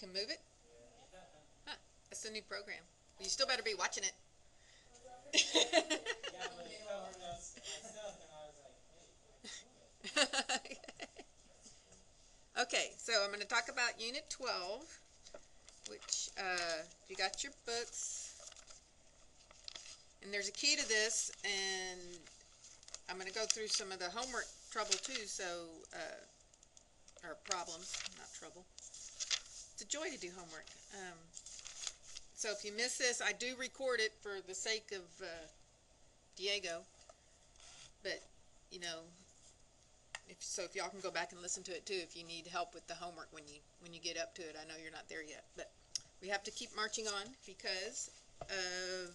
can move it? Huh, that's a new program. You still better be watching it. Okay, so I'm going to talk about Unit 12, which, if you got your books, and there's a key to this, and I'm going to go through some of the homework trouble too, so, or problems, not trouble. It's a joy to do homework. So if you miss this, I do record it for the sake of Diego, but, you know, if y'all can go back and listen to it too if you need help with the homework when you get up to it. I know you're not there yet, but we have to keep marching on because of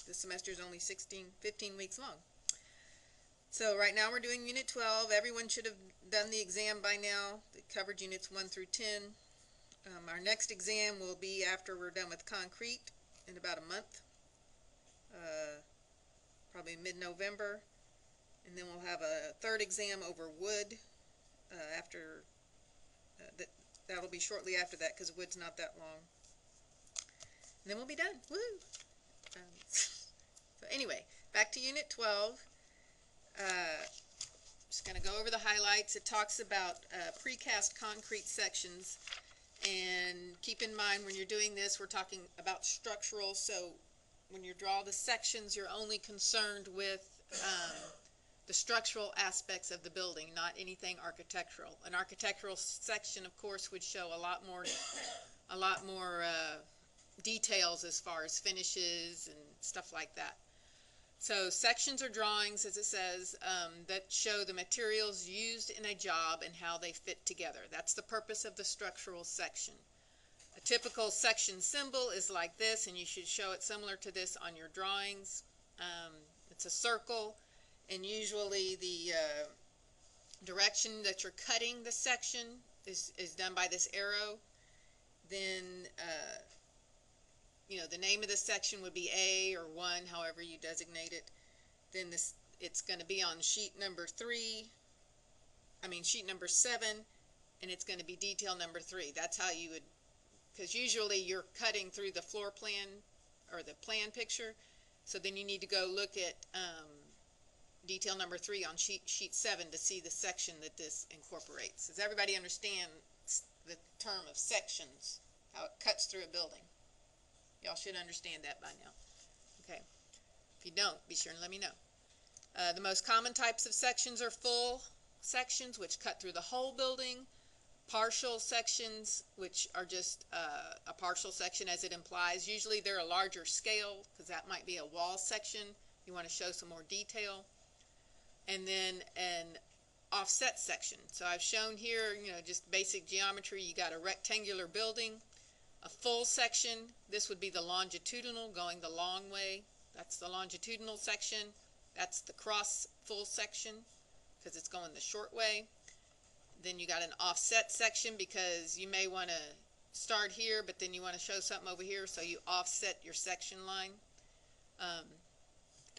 the semester is only 15 weeks long. So right now we're doing Unit 12. Everyone should have done the exam by now. It covered Units 1 through 10. Our next exam will be after we're done with concrete in about a month, probably mid-November. And then we'll have a third exam over wood after, that'll be shortly after that because wood's not that long. And then we'll be done. Woo! So anyway, back to Unit 12. Just going to go over the highlights. It talks about precast concrete sections. And keep in mind when you're doing this, we're talking about structural. So when you draw the sections, you're only concerned with the structural aspects of the building, not anything architectural. An architectural section, of course, would show a lot more details as far as finishes and stuff like that. So sections are drawings, as it says, that show the materials used in a job and how they fit together. That's the purpose of the structural section. A typical section symbol is like this, and you should show it similar to this on your drawings. It's a circle. And usually the direction that you're cutting the section is done by this arrow. Then, you know, the name of the section would be A or 1, however you designate it. Then it's going to be on sheet number 7, and it's going to be detail number 3. That's how you would, because usually you're cutting through the floor plan or the plan picture. So then you need to go look at detail number 3 on sheet 7 to see the section that this incorporates. Does everybody understand the term of sections, how it cuts through a building? Y'all should understand that by now. Okay. If you don't, be sure and let me know. The most common types of sections are full sections, which cut through the whole building. Partial sections, which are just a partial section as it implies. Usually they're a larger scale because that might be a wall section. You want to show some more detail. And then an offset section. So I've shown here, you know, just basic geometry. You got a rectangular building, a full section. This would be the longitudinal, going the long way. That's the longitudinal section. That's the cross full section because it's going the short way. Then you got an offset section because you may want to start here, but then you want to show something over here, so you offset your section line.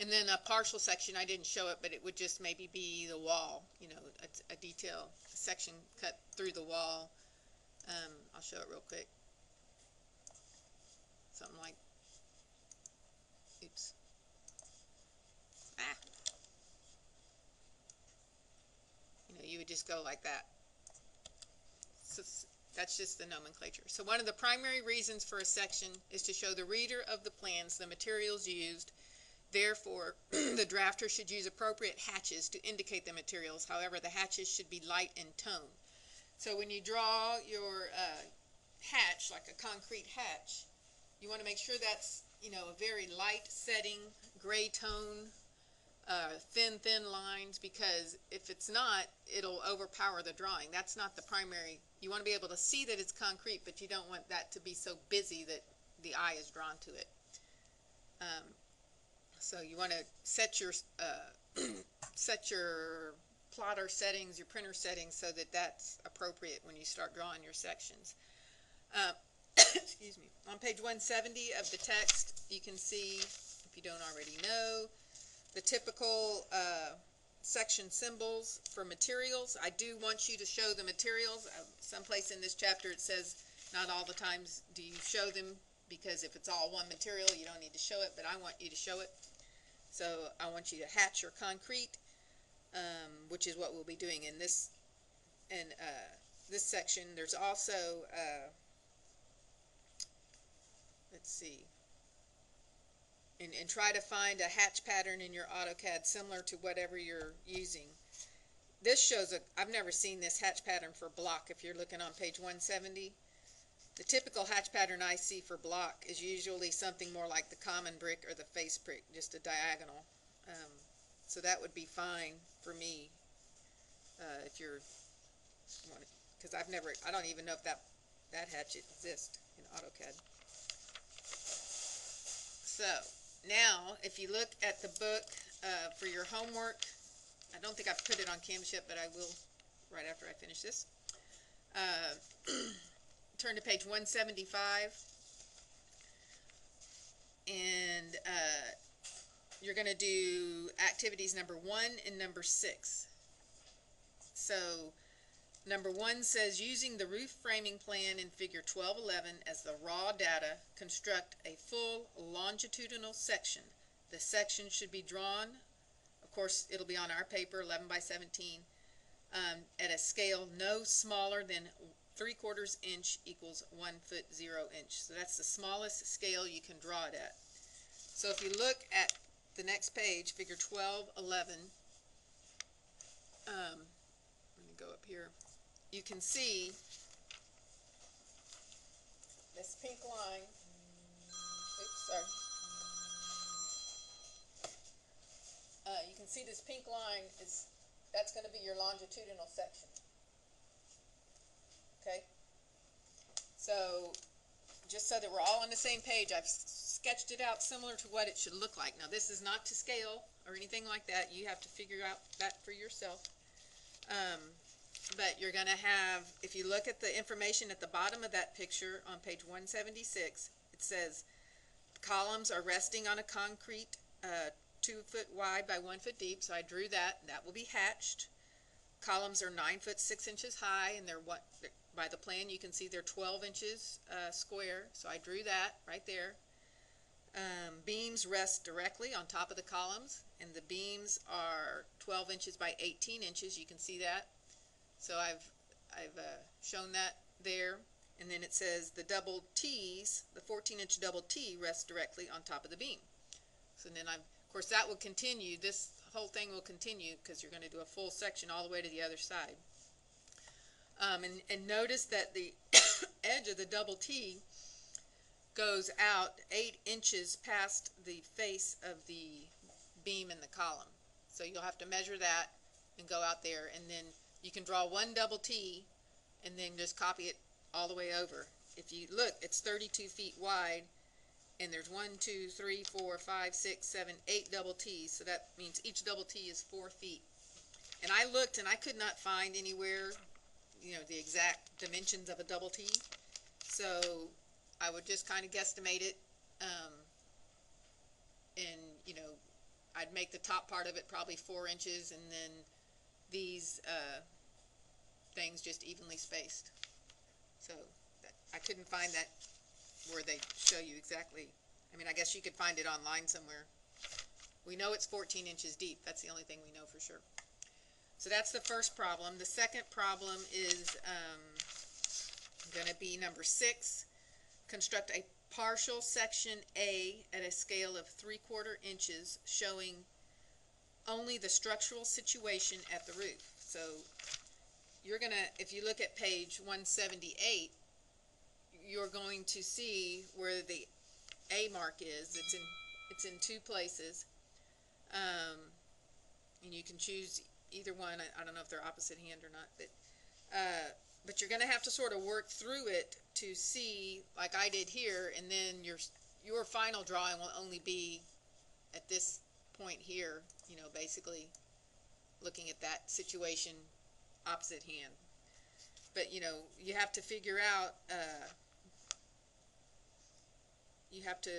And then a partial section, I didn't show it, but it would just maybe be the wall, you know, a detail, a section cut through the wall. I'll show it real quick. Something like, oops. You know, you would just go like that. So that's just the nomenclature. So one of the primary reasons for a section is to show the reader of the plans the materials used. Therefore, the drafter should use appropriate hatches to indicate the materials. However, the hatches should be light in tone. So when you draw your hatch, like a concrete hatch, you want to make sure that's, you know, a very light setting, gray tone, thin lines, because if it's not, it'll overpower the drawing. That's not the primary. You want to be able to see that it's concrete, but you don't want that to be so busy that the eye is drawn to it. So you want to set your plotter settings, your printer settings, so that that's appropriate when you start drawing your sections. Excuse me. On page 170 of the text, you can see, if you don't already know, the typical section symbols for materials. I do want you to show the materials. Someplace in this chapter it says Not all the times do you show them, because if it's all one material, you don't need to show it, but I want you to show it. So I want you to hatch your concrete, which is what we'll be doing in this section. There's also, let's see, and try to find a hatch pattern in your AutoCAD similar to whatever you're using. This shows I've never seen this hatch pattern for block. If you're looking on page 170, the typical hatch pattern I see for block is usually something more like the common brick or the face brick, just a diagonal. So that would be fine for me if you're, because I don't even know if that hatch exists in AutoCAD. So now, if you look at the book for your homework, I don't think I've put it on Canvas yet, but I will right after I finish this. Turn to page 175, and you're going to do activities number 1 and number 6. So number 1 says, using the roof framing plan in figure 1211 as the raw data, construct a full longitudinal section. The section should be drawn, of course it'll be on our paper, 11 by 17, at a scale no smaller than 3/4 inch equals 1 foot 0 inch. So that's the smallest scale you can draw it at. So if you look at the next page, figure 1211, let me go up here. You can see this pink line. Oops, sorry. You can see this pink line that's going to be your longitudinal section. Okay? So just so that we're all on the same page, I've sketched it out similar to what it should look like. Now this is not to scale or anything like that. You have to figure out that for yourself. But you're going to have, if you look at the information at the bottom of that picture on page 176, it says columns are resting on a concrete 2 foot wide by 1 foot deep. So I drew that. That will be hatched. Columns are 9 foot 6 inches high, and they're by the plan you can see they're 12 inches square. So I drew that right there. Beams rest directly on top of the columns, and the beams are 12 inches by 18 inches. You can see that. So I've shown that there. And then it says the double T's, the 14-inch double T rests directly on top of the beam. So then of course that will continue. This whole thing will continue because you're going to do a full section all the way to the other side. And notice that the edge of the double T goes out 8 inches past the face of the beam in the column. So you'll have to measure that and go out there, and then you can draw one double T and then just copy it all the way over. If you look, it's 32 feet wide, and there's 1, 2, 3, 4, 5, 6, 7, 8 double T's. So that means each double T is 4 feet. And I looked and I could not find anywhere, the exact dimensions of a double T. So I would just kind of guesstimate it, and I'd make the top part of it probably 4 inches, and then these things just evenly spaced. So I couldn't find that where they show you exactly. I mean, I guess you could find it online somewhere. We know it's 14 inches deep. That's the only thing we know for sure. So that's the first problem. The second problem is going to be number 6. Construct a partial section A at a scale of 3/4 inches showing only the structural situation at the roof. So you're going to, if you look at page 178, you're going to see where the A mark is. It's in 2 places, and you can choose either one. I don't know if they're opposite hand or not, but you're going to have to sort of work through it to see, like I did here, and then your final drawing will only be at this point here, basically looking at that situation opposite hand. But you have to figure out, you have to,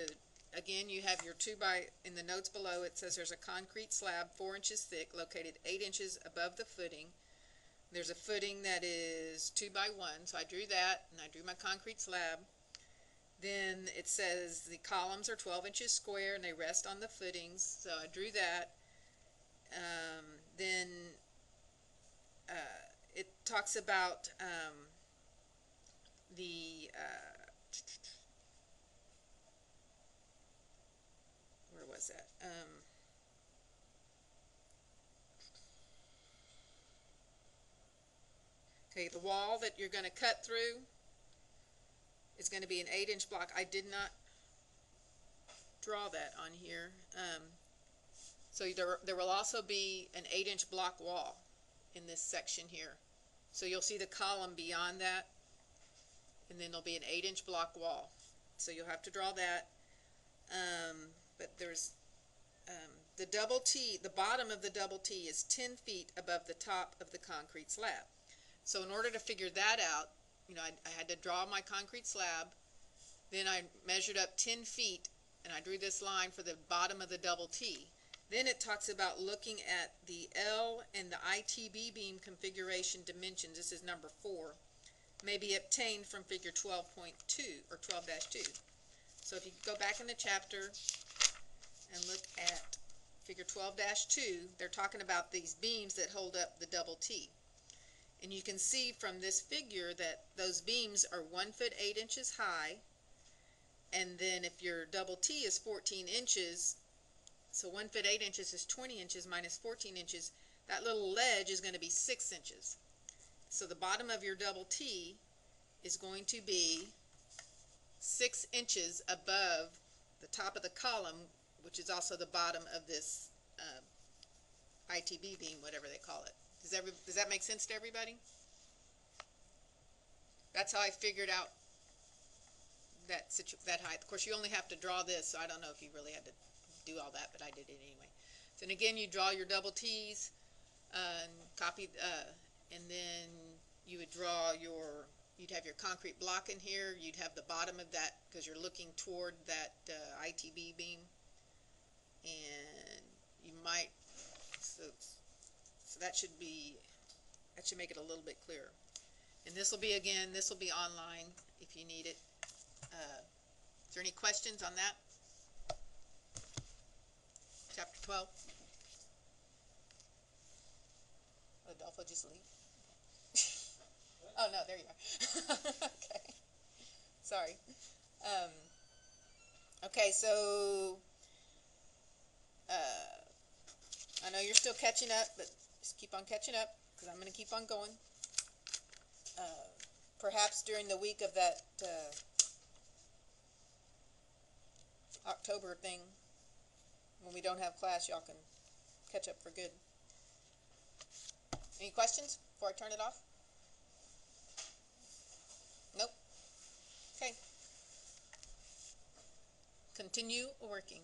again, you have your 2 by, in the notes below it says there's a concrete slab 4 inches thick located 8 inches above the footing There's a footing that is 2 by 1, so I drew that, and I drew my concrete slab. Then it says the columns are 12 inches square and they rest on the footings, so I drew that. Then it talks about where was that? Okay, the wall that you're going to cut through is going to be an 8-inch block. I did not draw that on here. So there will also be an 8-inch block wall in this section here. So you'll see the column beyond that, and then there'll be an 8-inch block wall. So you'll have to draw that. But there's the double T, the bottom of the double T is 10 feet above the top of the concrete slab. So in order to figure that out, you know, I had to draw my concrete slab, then I measured up 10 feet, and I drew this line for the bottom of the double T. Then it talks about looking at the L and the ITB beam configuration dimensions. This is number 4. May be obtained from figure 12.2 or 12-2. So if you go back in the chapter and look at figure 12-2, they're talking about these beams that hold up the double T. And you can see from this figure that those beams are 1 foot 8 inches high, and then if your double T is 14 inches, so 1 foot 8 inches is 20 inches minus 14 inches, that little ledge is going to be 6 inches. So the bottom of your double T is going to be 6 inches above the top of the column, which is also the bottom of this ITB beam, whatever they call it. Does that make sense to everybody? That's how I figured out that height. Of course, you only have to draw this, so I don't know if you really had to do all that, but I did it anyway. So and again, you draw your double T's and copy, and then you would draw you'd have your concrete block in here. You'd have the bottom of that because you're looking toward that ITB beam, and you might so that should make it a little bit clearer. And this will be online if you need it. Is there any questions on that? Chapter 12. Oh, Adolfo just leave? Oh no, there you are. Okay. Sorry. Okay, so I know you're still catching up, but just keep on catching up because I'm going to keep on going. Perhaps during the week of that October thing, when we don't have class, y'all can catch up for good. Any questions before I turn it off? Nope. Okay. Continue working.